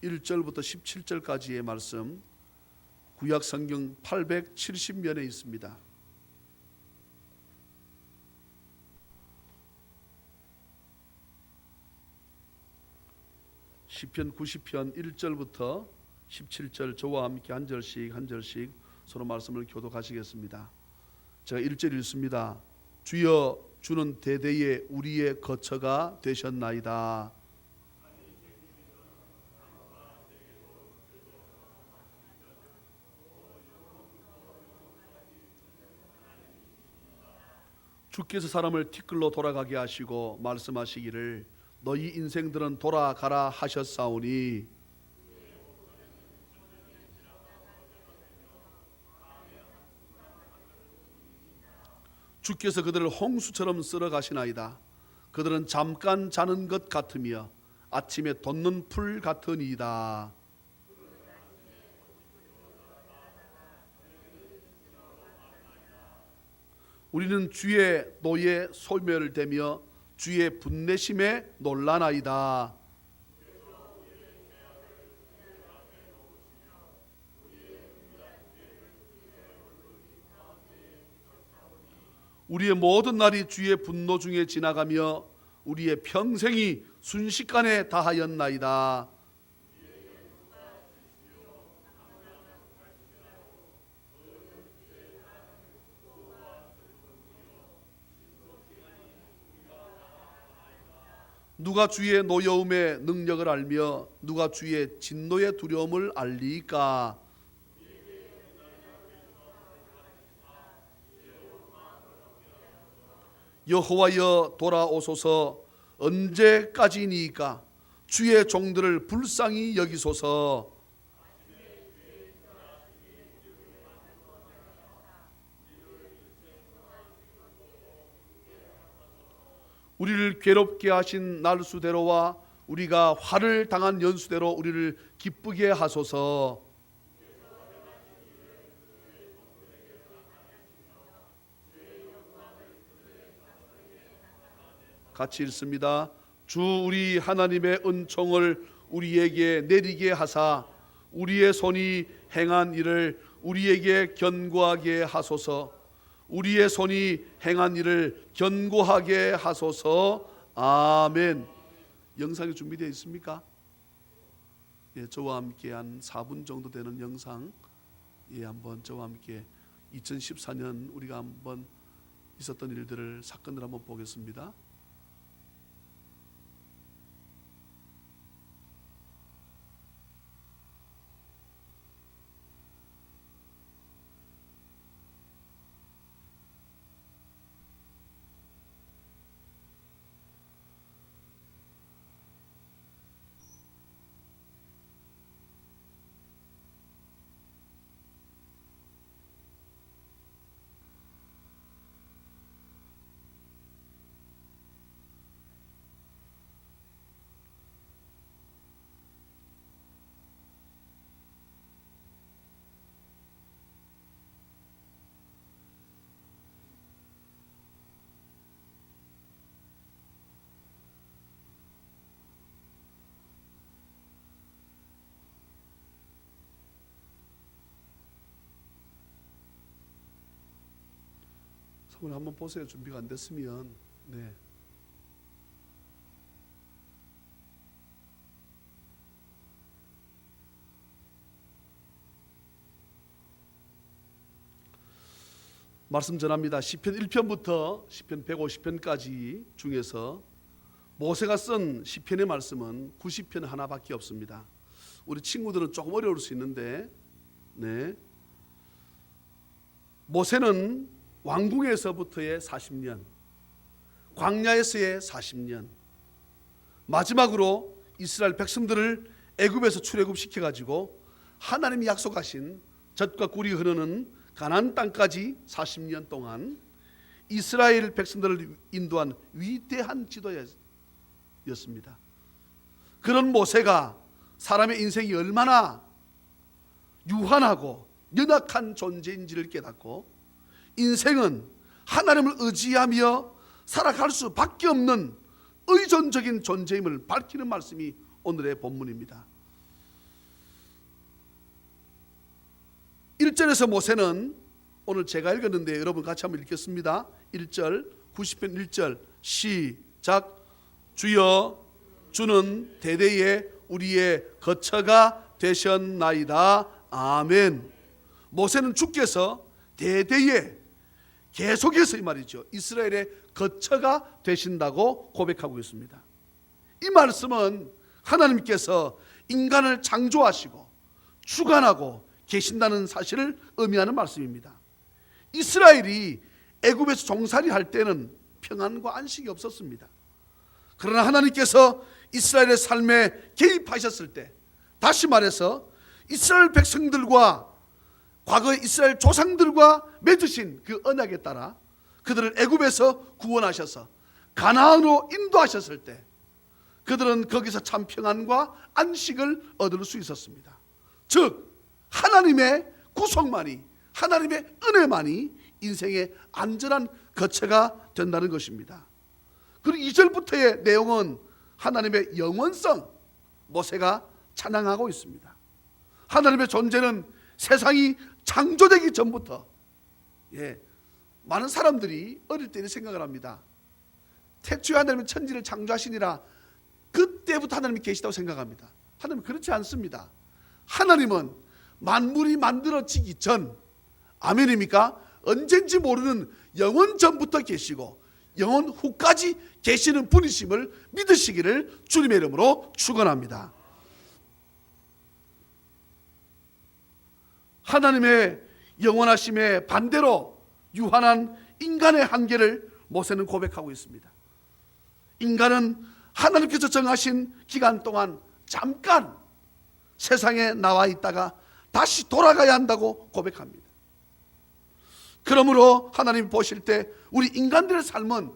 1절부터 17절까지의 말씀, 구약 성경 870면에 있습니다. 시편 90편 1절부터 17절 저와 함께 한 절씩 서로 말씀을 교독하시겠습니다. 제가 1절 읽습니다. 주여, 주는 대대에 우리의 거처가 되셨나이다. 주께서 사람을 티끌로 돌아가게 하시고 말씀하시기를 너희 인생들은 돌아가라 하셨사오니 주께서 그들을 홍수처럼 쓸어 가시나이다. 그들은 잠깐 자는 것 같으며 아침에 돋는 풀 같으니이다. 우리는 주의 노에 소멸되며 주의 분내심에 놀라나이다. 우리의 모든 날이 주의 분노 중에 지나가며 우리의 평생이 순식간에 다하였나이다. 누가 주의 노여움의 능력을 알며 누가 주의 진노의 두려움을 알리까? 여호와여 돌아오소서. 언제까지니까? 주의 종들을 불쌍히 여기소서. 우리를 괴롭게 하신 날수대로와 우리가 화를 당한 연수대로 우리를 기쁘게 하소서. 같이 읽습니다. 주 우리 하나님의 은총을 우리에게 내리게 하사 우리의 손이 행한 일을 우리에게 견고하게 하소서. 우리의 손이 행한 일을 견고하게 하소서. 아멘. 영상이 준비되어 있습니까? 예, 저와 함께 한 4분 정도 되는 영상, 한번 저와 함께 2014년 우리가 한번 있었던 일들을 사건을 한번 보겠습니다. 오늘 한번 보세요. 준비가 안 됐으면. 네. 말씀 전합니다. 시편 1편부터 시편 150편까지 중에서 모세가 쓴 시편의 말씀은 90편 하나밖에 없습니다. 우리 친구들은 조금 어려울 수 있는데, 네. 모세는 왕궁에서부터의 40년, 광야에서의 40년, 마지막으로 이스라엘 백성들을 애굽에서 출애굽시켜 가지고 하나님이 약속하신 젖과 꿀이 흐르는 가나안 땅까지 40년 동안 이스라엘 백성들을 인도한 위대한 지도였습니다. 그런 모세가 사람의 인생이 얼마나 유한하고 연약한 존재인지를 깨닫고 인생은 하나님을 의지하며 살아갈 수밖에 없는 의존적인 존재임을 밝히는 말씀이 오늘의 본문입니다. 1절에서 모세는 오늘 제가 읽었는데 여러분 같이 한번 읽겠습니다. 1절 90편 1절 시작. 주여 주는 대대에 우리의 거처가 되셨나이다. 아멘. 모세는 주께서 대대에 계속해서 이 말이죠, 이스라엘의 거처가 되신다고 고백하고 있습니다. 이 말씀은 하나님께서 인간을 창조하시고 주관하고 계신다는 사실을 의미하는 말씀입니다. 이스라엘이 애굽에서 종살이 할 때는 평안과 안식이 없었습니다. 그러나 하나님께서 이스라엘의 삶에 개입하셨을 때, 다시 말해서 이스라엘 백성들과 과거 이스라엘 조상들과 맺으신 그 언약에 따라 그들을 애굽에서 구원하셔서 가나안으로 인도하셨을 때 그들은 거기서 참 평안과 안식을 얻을 수 있었습니다. 즉 하나님의 구속만이, 하나님의 은혜만이 인생의 안전한 거처가 된다는 것입니다. 그리고 2절부터의 내용은 하나님의 영원성, 모세가 찬양하고 있습니다. 하나님의 존재는 세상이 창조되기 전부터, 많은 사람들이 어릴 때 생각을 합니다. 태초에 하나님은 천지를 창조하시니라, 그때부터 하나님이 계시다고 생각합니다. 하나님은 그렇지 않습니다. 하나님은 만물이 만들어지기 전, 아멘입니까? 언젠지 모르는 영원 전부터 계시고 영원 후까지 계시는 분이심을 믿으시기를 주님의 이름으로 축원합니다. 하나님의 영원하심에 반대로 유한한 인간의 한계를 모세는 고백하고 있습니다. 인간은 하나님께서 정하신 기간 동안 잠깐 세상에 나와 있다가 다시 돌아가야 한다고 고백합니다. 그러므로 하나님이 보실 때 우리 인간들의 삶은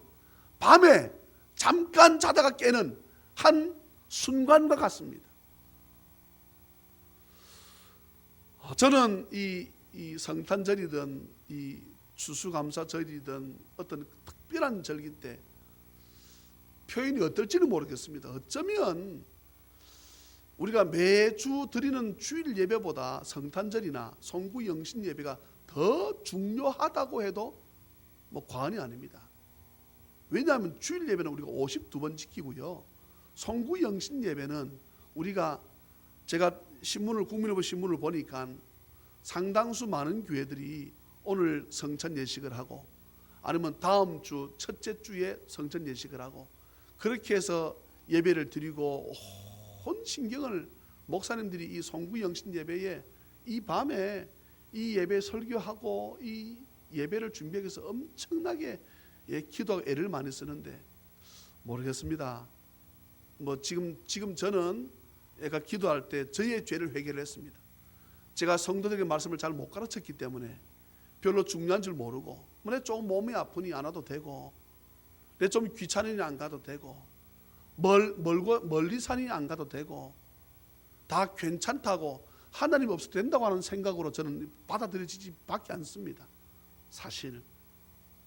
밤에 잠깐 자다가 깨는 한 순간과 같습니다. 저는 이 성탄절이든 이 추수감사절이든 어떤 특별한 절기 때 표현이 어떨지는 모르겠습니다. 어쩌면 우리가 매주 드리는 주일 예배보다 성탄절이나 성구 영신 예배가 더 중요하다고 해도 과언이 아닙니다. 왜냐하면 주일 예배는 우리가 52번 지키고요, 성구 영신 예배는 우리가, 제가 국민일보 신문을 보니까 상당수 많은 교회들이 오늘 성찬 예식을 하고 아니면 다음 주 첫째 주에 성찬 예식을 하고 그렇게 해서 예배를 드리고 온 신경을 목사님들이 이 성구 영신 예배에 이 밤에 이 예배 설교하고 이 예배를 준비하기 위해서 엄청나게 기도하고 애를 많이 쓰는데 모르겠습니다. 지금 저는 애가 기도할 때 저의 죄를 회개를 했습니다. 제가 성도들에게 말씀을 잘 못 가르쳤기 때문에 별로 중요한 줄 모르고, 내 조금 몸이 아프니 안 와도 되고, 내 좀 귀찮으니 안 가도 되고, 멀리 사니 안 가도 되고, 다 괜찮다고 하나님 없어도 된다고 하는 생각으로 저는 받아들여지지 밖에 않습니다. 사실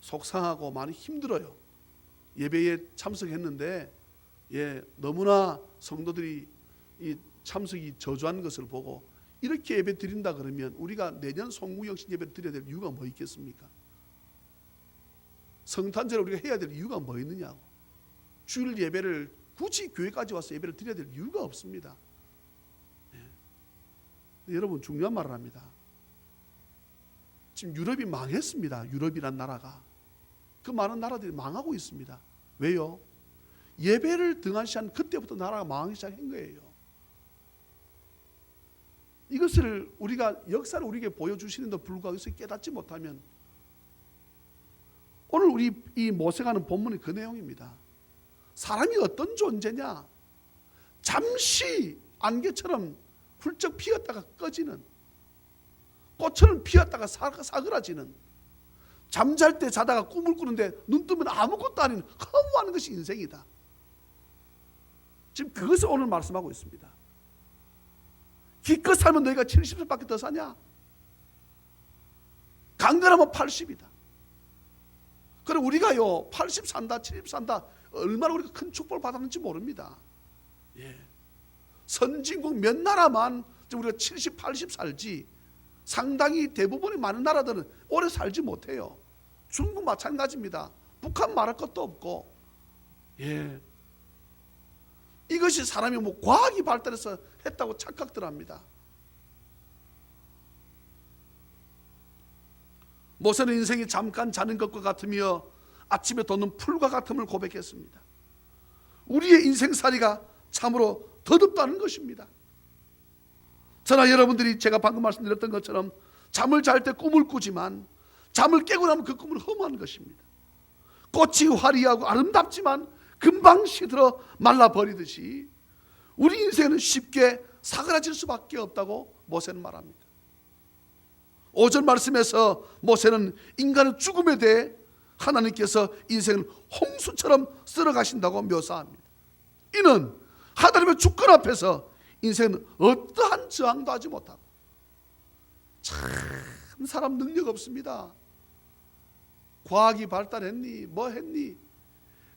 속상하고 많이 힘들어요. 예배에 참석했는데 너무나 성도들이 이 참석이 저조한 것을 보고 이렇게 예배 드린다 그러면 우리가 내년 성구영신 예배를 드려야 될 이유가 뭐 있겠습니까? 성탄절을 우리가 해야 될 이유가 뭐 있느냐고. 주일 예배를 굳이 교회까지 와서 예배를 드려야 될 이유가 없습니다. 여러분 중요한 말을 합니다. 지금 유럽이 망했습니다. 유럽이란 나라가. 그 많은 나라들이 망하고 있습니다. 왜요? 예배를 등한시한 그때부터 나라가 망하기 시작한 거예요. 이것을 우리가 역사를 우리에게 보여주시는데 불구하고 이것을 깨닫지 못하면, 오늘 우리 이 모세가 하는 본문이 그 내용입니다. 사람이 어떤 존재냐? 잠시 안개처럼 훌쩍 피었다가 꺼지는, 꽃처럼 피었다가 사그라지는, 잠잘 때 자다가 꿈을 꾸는데 눈 뜨면 아무것도 아닌 허무한 것이 인생이다. 지금 그것을 오늘 말씀하고 있습니다. 기껏 살면 너희가 70살밖에 더 사냐? 강건하면 80이다. 그럼 우리가요 80 산다 70 산다 얼마나 우리가 큰 축복을 받았는지 모릅니다. 예. 선진국 몇 나라만 우리가 70, 80 살지 상당히 대부분의 많은 나라들은 오래 살지 못해요. 중국 마찬가지입니다. 북한 말할 것도 없고. 예. 이것이 사람이 뭐 과학이 발달해서 했다고 착각들 합니다. 모세는 인생이 잠깐 자는 것과 같으며 아침에 돋는 풀과 같음을 고백했습니다. 우리의 인생살이가 참으로 더덥다는 것입니다. 저나 여러분들이 제가 방금 말씀드렸던 것처럼 잠을 잘 때 꿈을 꾸지만 잠을 깨고 나면 그 꿈은 허무한 것입니다. 꽃이 화려하고 아름답지만 금방 시들어 말라버리듯이 우리 인생은 쉽게 사그라질 수밖에 없다고 모세는 말합니다. 5절 말씀에서 모세는 인간의 죽음에 대해 하나님께서 인생을 홍수처럼 쓸어가신다고 묘사합니다. 이는 하나님의 주권 앞에서 인생은 어떠한 저항도 하지 못하고 참 사람 능력 없습니다. 과학이 발달했니 뭐 했니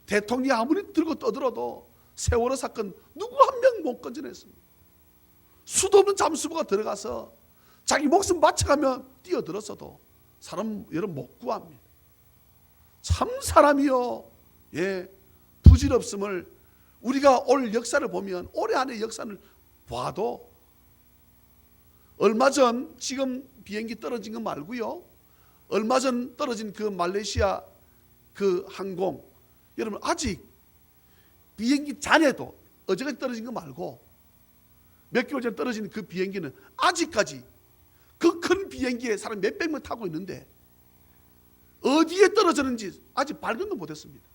대통령이 아무리 들고 떠들어도 세월호 사건 누구 한 명 못 건져냈습니다. 수도 없는 잠수부가 들어가서 자기 목숨 바쳐가며 뛰어들었어도 사람 여러분 못 구합니다. 참 사람이요 부질없음을 우리가 올 역사를 보면 올해 안의 역사를 봐도 얼마 전 지금 비행기 떨어진 거 말고요 얼마 전 떨어진 그 말레이시아 그 항공 여러분 아직 비행기 잔해도 어제까지 떨어진 거 말고 몇 개월 전에 떨어진 그 비행기는 아직까지 그 큰 비행기에 사람 몇백 명 타고 있는데 어디에 떨어졌는지 아직 발견도 못했습니다.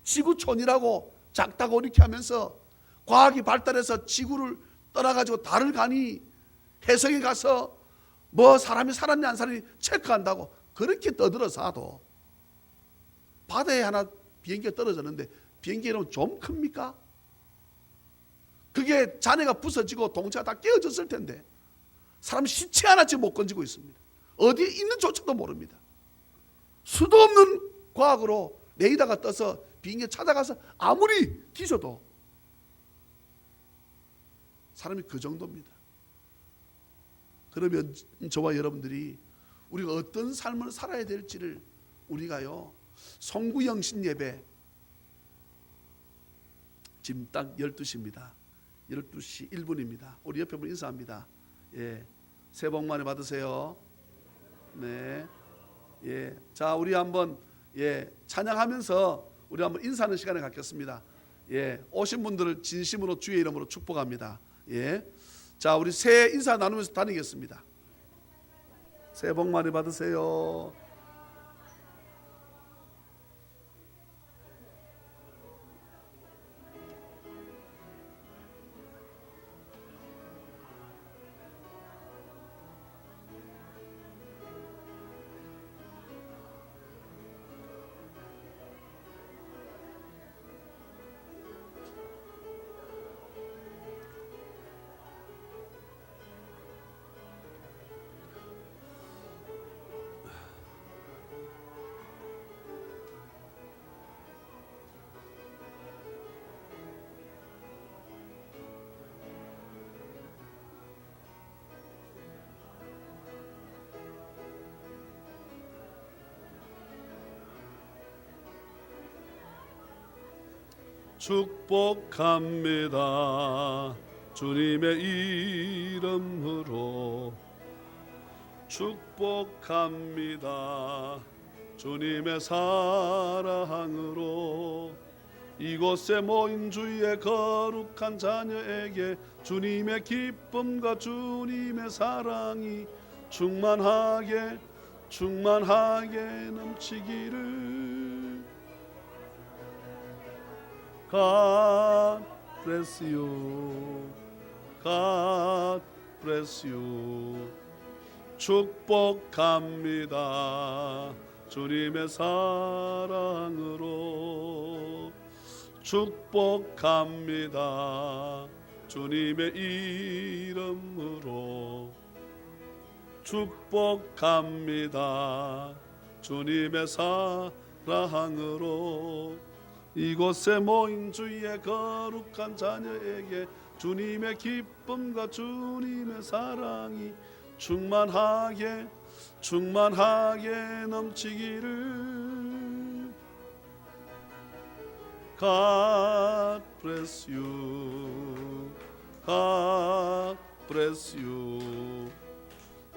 지구촌이라고 작다고 이렇게 하면서 과학이 발달해서 지구를 떠나가지고 달을 가니 해성에 가서 뭐 사람이 살았니 안 살았니 체크한다고 그렇게 떠들어서도 바다에 하나 비행기가 떨어졌는데 비행기 이름은 좀 큽니까? 그게 잔해가 부서지고 동체가 다 깨어졌을 텐데 사람 시체 하나쯤 못 건지고 있습니다. 어디에 있는 조차도 모릅니다. 수도 없는 과학으로 레이더가 떠서 비행기 찾아가서 아무리 뒤져도 사람이 그 정도입니다. 그러면 저와 여러분들이 우리가 어떤 삶을 살아야 될지를 우리가요 송구영신 예배 지금 딱 12시입니다. 12시 1분입니다. 우리 옆에 분 인사합니다. 예, 새해 복 많이 받으세요. 네, 예, 자 우리 한번 찬양하면서 우리 한번 인사하는 시간을 갖겠습니다. 예, 오신 분들을 진심으로 주의 이름으로 축복합니다. 예, 자 우리 새해 인사 나누면서 다니겠습니다. 새해 복 많이 받으세요. 축복합니다. 주님의 이름으로 축복합니다. 주님의 사랑으로 이곳에 모인 주의 거룩한 자녀에게 주님의 기쁨과 주님의 사랑이 충만하게 넘치기를. God bless you. God bless you. 축복합니다. 주님의 사랑으로 축복합니다. 주님의 이름으로 축복합니다. 주님의 사랑으로 이곳에 모인 주의 거룩한 자녀에게 주님의 기쁨과 주님의 사랑이 충만하게 넘치기를. God bless you. God bless you.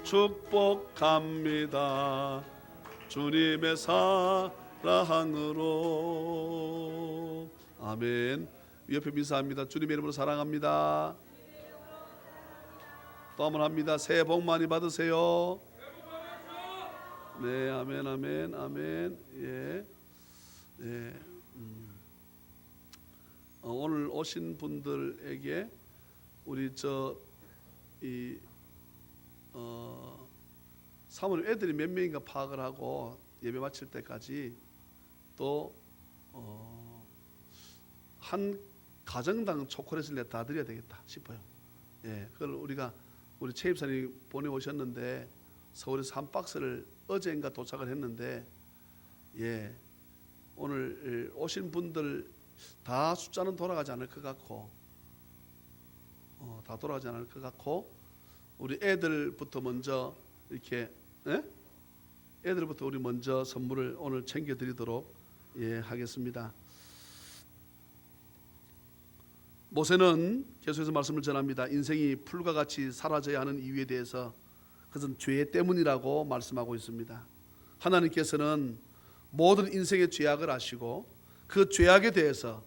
축복합니다. 주님의 사랑으로. 아멘. 옆에 인사합니다. 주님의 이름으로 사랑합니다. 또 한 번 합니다. 새해 복 많이 받으세요. 네, 아멘, 아멘, 아멘. 예, 네. 오늘 오신 분들에게 우리 사모님 애들이 몇 명인가 파악을 하고 예배 마칠 때까지 또 한 가정당 초콜릿을 다 드려야 되겠다 싶어요. 예, 그걸 우리 최 입사님이 보내오셨는데 서울에서 한 박스를 어제인가 도착을 했는데, 예, 오늘 오신 분들 다 숫자는 돌아가지 않을 것 같고, 다 돌아가지 않을 것 같고, 우리 애들부터 먼저 이렇게, 예? 애들부터 우리 먼저 선물을 오늘 챙겨드리도록 하겠습니다. 모세는 계속해서 말씀을 전합니다. 인생이 풀과 같이 사라져야 하는 이유에 대해서 그것은 죄 때문이라고 말씀하고 있습니다. 하나님께서는 모든 인생의 죄악을 아시고 그 죄악에 대해서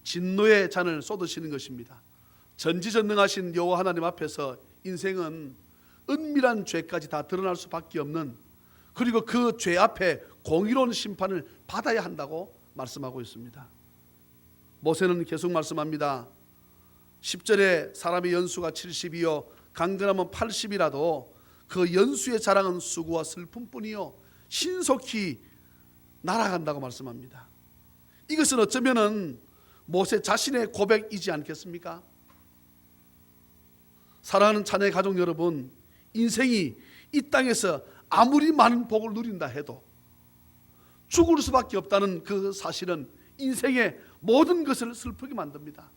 진노의 잔을 쏟으시는 것입니다. 전지전능하신 여호와 하나님 앞에서 인생은 은밀한 죄까지 다 드러날 수밖에 없는, 그리고 그 죄 앞에 공의로운 심판을 받아야 한다고 말씀하고 있습니다. 모세는 계속 말씀합니다. 10절에 사람의 연수가 70이요 강건하면 80이라도 그 연수의 자랑은 수고와 슬픔뿐이요 신속히 날아간다고 말씀합니다. 이것은 어쩌면은 모세 자신의 고백이지 않겠습니까? 사랑하는 자녀의 가족 여러분, 인생이 이 땅에서 아무리 많은 복을 누린다 해도 죽을 수밖에 없다는 그 사실은 인생의 모든 것을 슬프게 만듭니다.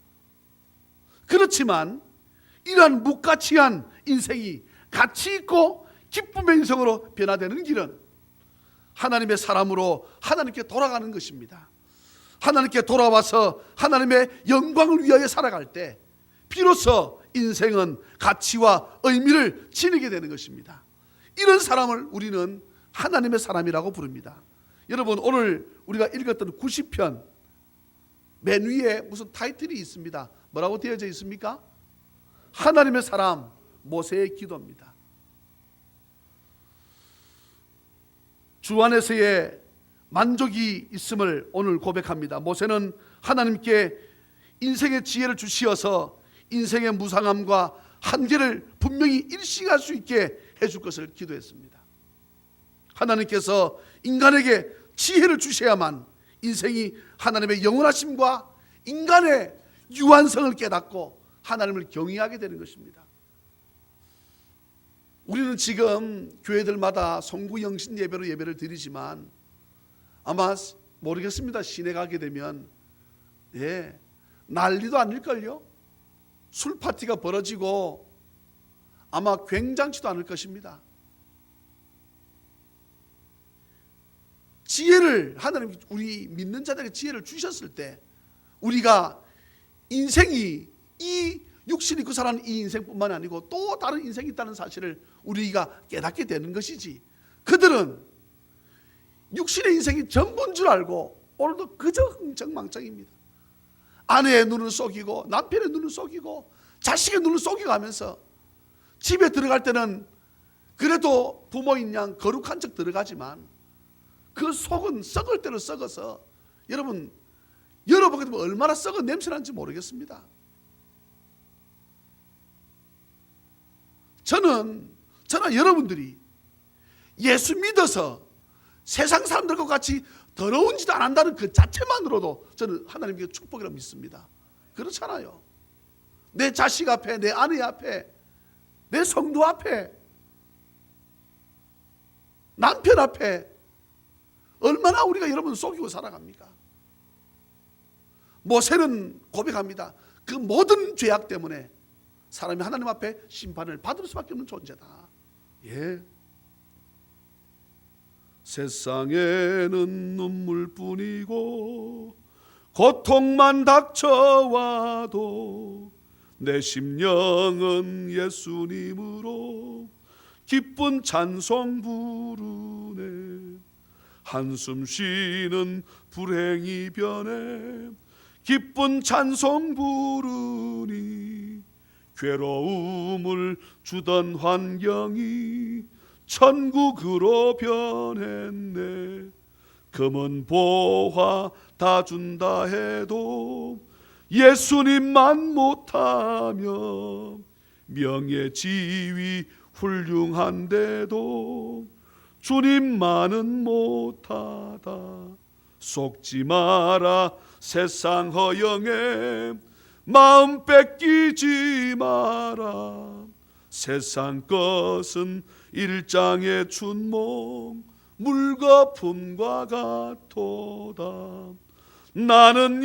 그렇지만 이러한 무가치한 인생이 가치 있고 기쁨의 인생으로 변화되는 길은 하나님의 사람으로 하나님께 돌아가는 것입니다. 하나님께 돌아와서 하나님의 영광을 위하여 살아갈 때 비로소 인생은 가치와 의미를 지니게 되는 것입니다. 이런 사람을 우리는 하나님의 사람이라고 부릅니다. 여러분, 오늘 우리가 읽었던 90편 맨 위에 무슨 타이틀이 있습니다. 뭐라고 되어져 있습니까? 하나님의 사람 모세의 기도입니다. 주 안에서의 만족이 있음을 오늘 고백합니다. 모세는 하나님께 인생의 지혜를 주시어서 인생의 무상함과 한계를 분명히 일식할 수 있게 해줄 것을 기도했습니다. 하나님께서 인간에게 지혜를 주셔야만 인생이 하나님의 영원하심과 인간의 유한성을 깨닫고 하나님을 경외하게 되는 것입니다. 우리는 지금 교회들마다 송구영신 예배로 예배를 드리지만 아마 모르겠습니다. 시내 가게 되면 난리도 아닐걸요. 술 파티가 벌어지고 아마 굉장치도 않을 것입니다. 지혜를 하나님 우리 믿는 자들에게 지혜를 주셨을 때 우리가 인생이 이 육신이 구살하는 이 인생뿐만 아니고 또 다른 인생이 있다는 사실을 우리가 깨닫게 되는 것이지, 그들은 육신의 인생이 전부인 줄 알고 오늘도 그저 흥청망청입니다. 아내의 눈을 속이고 남편의 눈을 속이고 자식의 눈을 속여가면서 집에 들어갈 때는 그래도 부모인 양 거룩한 척 들어가지만 그 속은 썩을 대로 썩어서 여러분 열어보게 되면 얼마나 썩은 냄새나는지 모르겠습니다. 저는 여러분들이 예수 믿어서 세상 사람들과 같이 더러운 짓 안 한다는 그 자체만으로도 저는 하나님께 축복이라고 믿습니다. 그렇잖아요. 내 자식 앞에, 내 아내 앞에, 내 성도 앞에, 남편 앞에 얼마나 우리가 여러분 속이고 살아갑니까? 모세는 고백합니다. 그 모든 죄악 때문에 사람이 하나님 앞에 심판을 받을 수밖에 없는 존재다. 예. 세상에는 눈물뿐이고 고통만 닥쳐와도 내 심령은 예수님으로 기쁜 찬송 부르네. 한숨 쉬는 불행이 변해 기쁜 찬송 부르니 괴로움을 주던 환경이 천국으로 변했네. 금은 보화 다 준다 해도 예수님만 못하며 명예 지위 훌륭한데도 주님만은 못하다. 속지 마라 세상 허영에 마음 뺏기지 마라. 세상 것은 일장의 춘몽 물거품과 같도다. 나는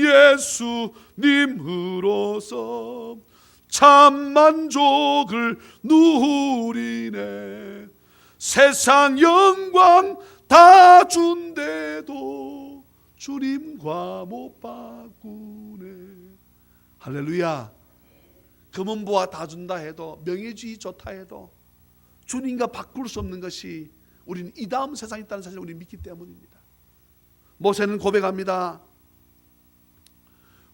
예수님으로서 참 만족을 누리네. 세상 영광 다 준대도 주님과 못 바꾸네. 할렐루야. 금은 보화 다 준다 해도, 명예주의 좋다 해도 주님과 바꿀 수 없는 것이 우리는 이 다음 세상에 있다는 사실을 우리는 믿기 때문입니다. 모세는 고백합니다.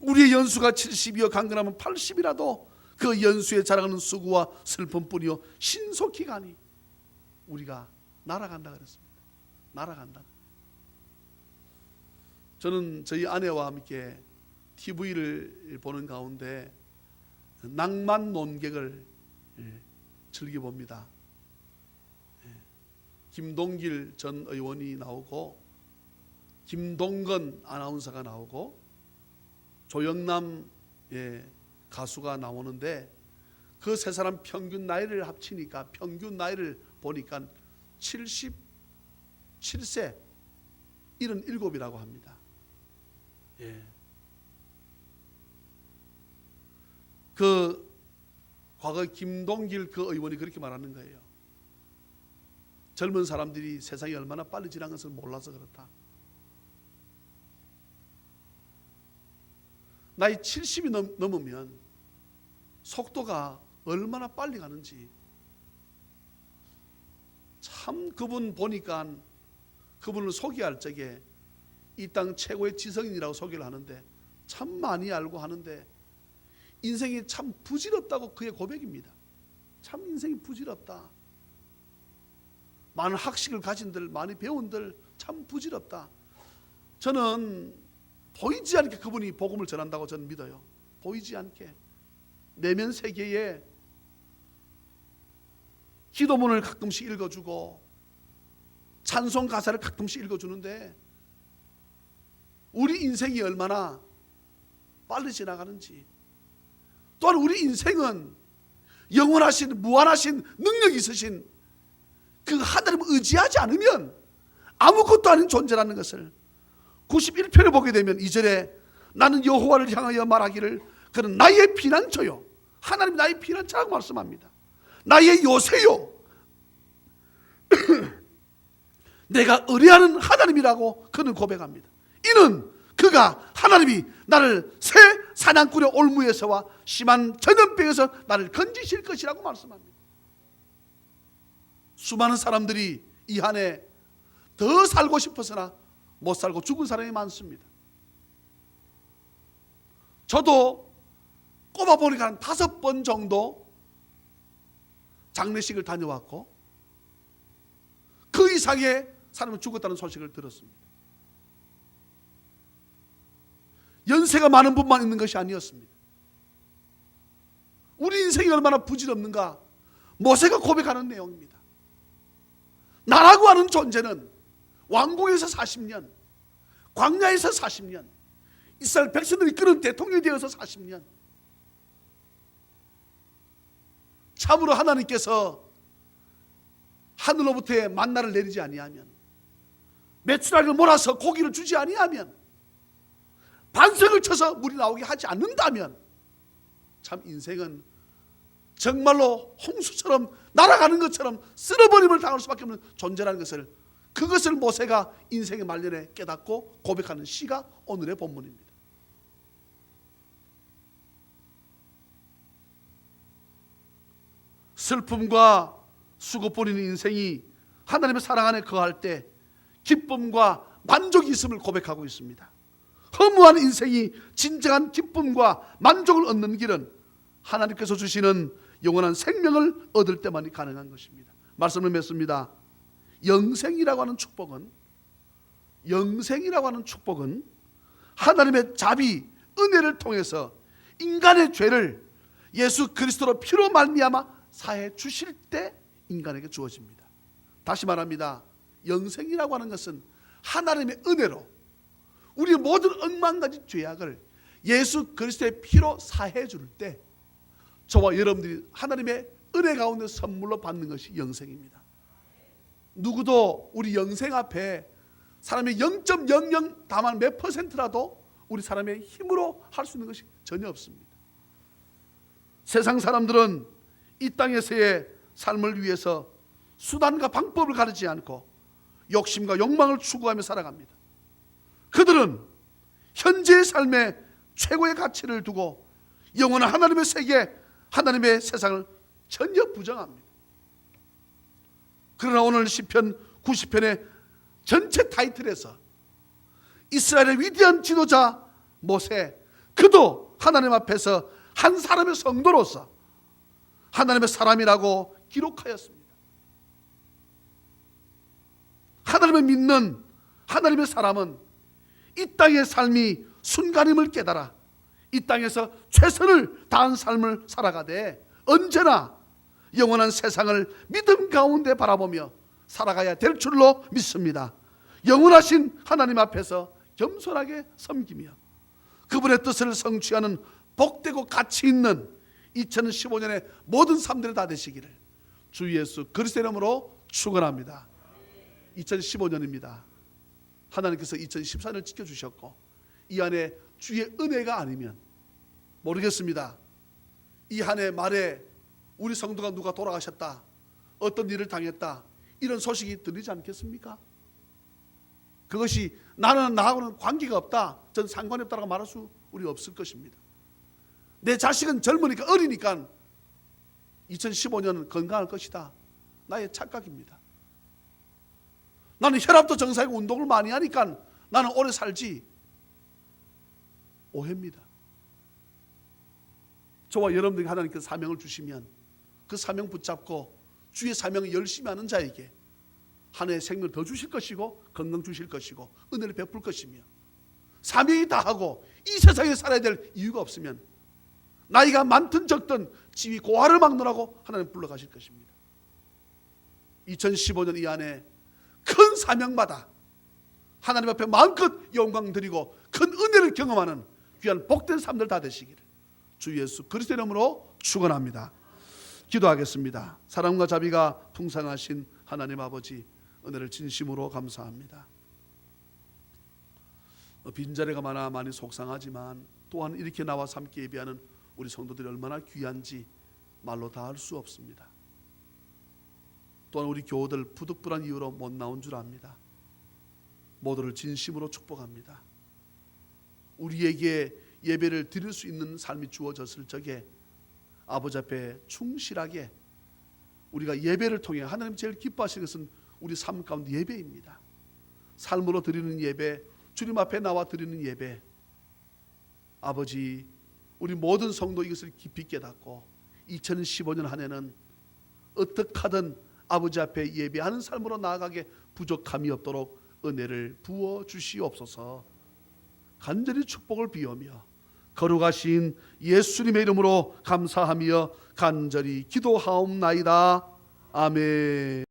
우리의 연수가 70이여 강건하면 80이라도 그 연수에 자랑하는 수고와 슬픔뿐이요 신속히 가니 우리가 날아간다 그랬습니다. 날아간다. 저는 저희 아내와 함께 TV를 보는 가운데 낭만 논객을 즐겨봅니다. 김동길 전 의원이 나오고 김동건 아나운서가 나오고 조영남 가수가 나오는데 그 세 사람 평균 나이를 합치니까 평균 나이를 보니까 77세 77이라고 합니다. 그 과거 김동길 그 의원이 그렇게 말하는 거예요. 젊은 사람들이 세상이 얼마나 빨리 지나는 것을 몰라서 그렇다. 나이 70이 넘으면 속도가 얼마나 빨리 가는지 참 그분 보니까 그분을 소개할 적에 이 땅 최고의 지성인이라고 소개를 하는데 참 많이 알고 하는데 인생이 참 부질없다고 그의 고백입니다. 참 인생이 부질없다. 많은 학식을 가진들, 많이 배운들 참 부질없다. 저는 보이지 않게 그분이 복음을 전한다고 저는 믿어요. 보이지 않게 내면 세계에 기도문을 가끔씩 읽어주고 찬송 가사를 가끔씩 읽어주는데 우리 인생이 얼마나 빨리 지나가는지, 또한 우리 인생은 영원하신 무한하신 능력이 있으신 그 하나님을 의지하지 않으면 아무것도 아닌 존재라는 것을 91편을 보게 되면 2절에 나는 여호와를 향하여 말하기를 그는 나의 피난처요, 하나님이 나의 피난처라고 말씀합니다. 나의 요새요 내가 의뢰하는 하나님이라고 그는 고백합니다. 이는 그가 하나님이 나를 새 사냥꾼의 올무에서와 심한 전염병에서 나를 건지실 것이라고 말씀합니다. 수많은 사람들이 이 한 해 더 살고 싶어서나 못 살고 죽은 사람이 많습니다. 저도 꼽아보니까 한 5번 정도 장례식을 다녀왔고 그 이상의 사람이 죽었다는 소식을 들었습니다. 연세가 많은 분만 있는 것이 아니었습니다. 우리 인생이 얼마나 부질없는가 모세가 고백하는 내용입니다. 나라고 하는 존재는 왕궁에서 40년, 광야에서 40년, 이스라엘 백성들이 이끄는 대통령이 되어서 40년. 참으로 하나님께서 하늘로부터 만나를 내리지 아니하면, 메추라기를 몰아서 고기를 주지 아니하면, 반석을 쳐서 물이 나오게 하지 않는다면 참 인생은 정말로 홍수처럼 날아가는 것처럼 쓸어버림을 당할 수밖에 없는 존재라는 것을, 그것을 모세가 인생의 말년에 깨닫고 고백하는 시가 오늘의 본문입니다. 슬픔과 수고뿐인 인생이 하나님의 사랑 안에 거할 때 기쁨과 만족이 있음을 고백하고 있습니다. 허무한 인생이 진정한 기쁨과 만족을 얻는 길은 하나님께서 주시는 영원한 생명을 얻을 때만이 가능한 것입니다. 말씀을 맺습니다. 영생이라고 하는 축복은 하나님의 자비, 은혜를 통해서 인간의 죄를 예수 그리스도로 피로 말미암아 사해 주실 때 인간에게 주어집니다. 다시 말합니다. 영생이라고 하는 것은 하나님의 은혜로 우리의 모든 억만가지 죄악을 예수 그리스도의 피로 사해 줄 때 저와 여러분들이 하나님의 은혜 가운데 선물로 받는 것이 영생입니다. 누구도 우리 영생 앞에 사람의 0.00 다만 몇 %라도 우리 사람의 힘으로 할 수 있는 것이 전혀 없습니다. 세상 사람들은 이 땅에서의 삶을 위해서 수단과 방법을 가리지 않고 욕심과 욕망을 추구하며 살아갑니다. 그들은 현재의 삶에 최고의 가치를 두고 영원한 하나님의 세계, 하나님의 세상을 전혀 부정합니다. 그러나 오늘 시편 90편의 전체 타이틀에서 이스라엘의 위대한 지도자 모세, 그도 하나님 앞에서 한 사람의 성도로서 하나님의 사람이라고 기록하였습니다. 하나님을 믿는 하나님의 사람은 이 땅의 삶이 순간임을 깨달아 이 땅에서 최선을 다한 삶을 살아가되 언제나 영원한 세상을 믿음 가운데 바라보며 살아가야 될 줄로 믿습니다. 영원하신 하나님 앞에서 겸손하게 섬기며 그분의 뜻을 성취하는 복되고 가치 있는 2015년의 모든 삶들이 다 되시기를 주 예수 그리스도의 이름으로 축원합니다. 2015년입니다. 하나님께서 2014년을 지켜주셨고 이 안에 주의 은혜가 아니면 모르겠습니다. 이 한 해 말에 우리 성도가 누가 돌아가셨다, 어떤 일을 당했다, 이런 소식이 들리지 않겠습니까? 그것이 나는 나하고는 관계가 없다, 전 상관이 없다라고 말할 수 우리 없을 것입니다. 내 자식은 젊으니까 어리니까 2015년은 건강할 것이다, 나의 착각입니다. 나는 혈압도 정상이고 운동을 많이 하니까 나는 오래 살지, 오해입니다. 저와 여러분들에게 하나님께서 사명을 주시면 그 사명 붙잡고 주의 사명을 열심히 하는 자에게 한 해의 생명을 더 주실 것이고 건강 주실 것이고 은혜를 베풀 것이며 사명이 다하고 이 세상에 살아야 될 이유가 없으면 나이가 많든 적든 지위 고하를 막론하고 하나님 불러가실 것입니다. 2015년 이 안에 큰 사명마다 하나님 앞에 마음껏 영광 드리고 큰 은혜를 경험하는 귀한 복된 삶들 다 되시기를 주 예수 그리스도의 이름으로 축원합니다. 기도하겠습니다. 사랑과 자비가 풍성하신 하나님 아버지, 은혜를 진심으로 감사합니다. 빈자리가 많이 속상하지만 또한 이렇게 나와 함께 예배하는 우리 성도들이 얼마나 귀한지 말로 다 할 수 없습니다. 또한 우리 교우들 부득불한 이유로 못 나온 줄 압니다. 모두를 진심으로 축복합니다. 우리에게 예배를 드릴 수 있는 삶이 주어졌을 적에 아버지 앞에 충실하게 우리가 예배를 통해 하나님 제일 기뻐하시는 것은 우리 삶 가운데 예배입니다. 삶으로 드리는 예배, 주님 앞에 나와 드리는 예배, 아버지 우리 모든 성도 이것을 깊이 깨닫고 2015년 한 해는 어떻게 하든 아버지 앞에 예배하는 삶으로 나아가게 부족함이 없도록 은혜를 부어 주시옵소서. 간절히 축복을 비우며 거룩하신 예수님의 이름으로 감사하며 간절히 기도하옵나이다. 아멘.